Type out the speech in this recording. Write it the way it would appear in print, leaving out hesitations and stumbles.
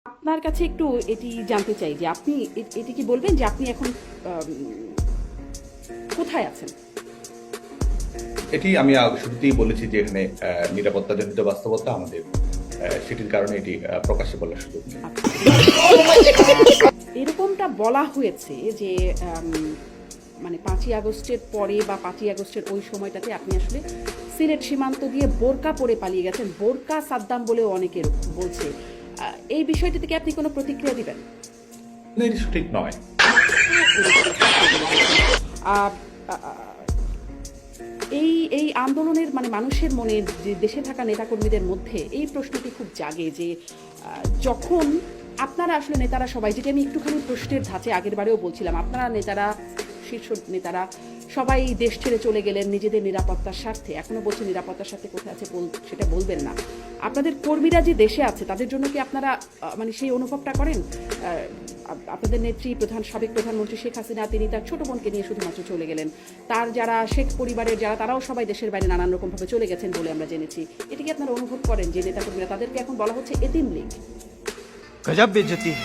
আপনার কাছে একটু এটি জানতে চাই যে আপনি এটি কি বলবেন যে আপনি এখন কোথায় আছেন? এটি আমি শুরুতেই বলেছি যে এখানে নিরাপত্তাজনিত বাস্তবতা আমাদের সেটির কারণে এটি প্রকাশ্যে বলার সুযোগ নেই। এরকমটা বলা হয়েছে যে মানে 5ই আগস্টের পরে বা 5ই আগস্টের ওই সময়টাতে আপনি আসলে সিলেট সীমান্ত দিয়ে বোরকা পরে পালিয়ে গেছেন, বোরকা সাদ্দাম বলেও অনেকে বলছে। এই বিষয়টি থেকে আপনি কোনো প্রতিক্রিয়া দিবেন? না, এটি সঠিক নয়। এই এই আন্দোলনের মানে মানুষের মনে, যে দেশে থাকা নেতাকর্মীদের মধ্যে এই প্রশ্নটি খুব জাগে যে যখন আপনারা আসলে নেতারা সবাই, যেটা আমি একটুখানি প্রশ্নের ধাঁচে আগের বারেও বলছিলাম, আপনারা নেতারা, শীর্ষ নেতারা সবাই দেশ ছেড়ে চলে গেলেন নিজেদের নিরাপত্তার স্বার্থে। এখনো বলছে নিরাপত্তার স্বার্থে কোথায় আছে সেটা বলবেন না। আপনাদের কর্মীরা যে দেশে আছে তাদের জন্য কি আপনারা মানে সেই অনুভবটা করেন? আপনাদের নেত্রী সাবেক প্রধানমন্ত্রী শেখ হাসিনা, তিনি তার ছোট বোনকে নিয়ে শুধুমাত্র চলে গেলেন। তার যারা শেখ পরিবারের যারা, তারাও সবাই দেশের বাইরে নানান রকমভাবে চলে গেছেন বলে আমরা জেনেছি। এটা কি আপনারা অনুভব করেন যে নেতাকর্মীরা, তাদেরকে এখন বলা হচ্ছে এতিম লীগ? गजब बेइज्जती है।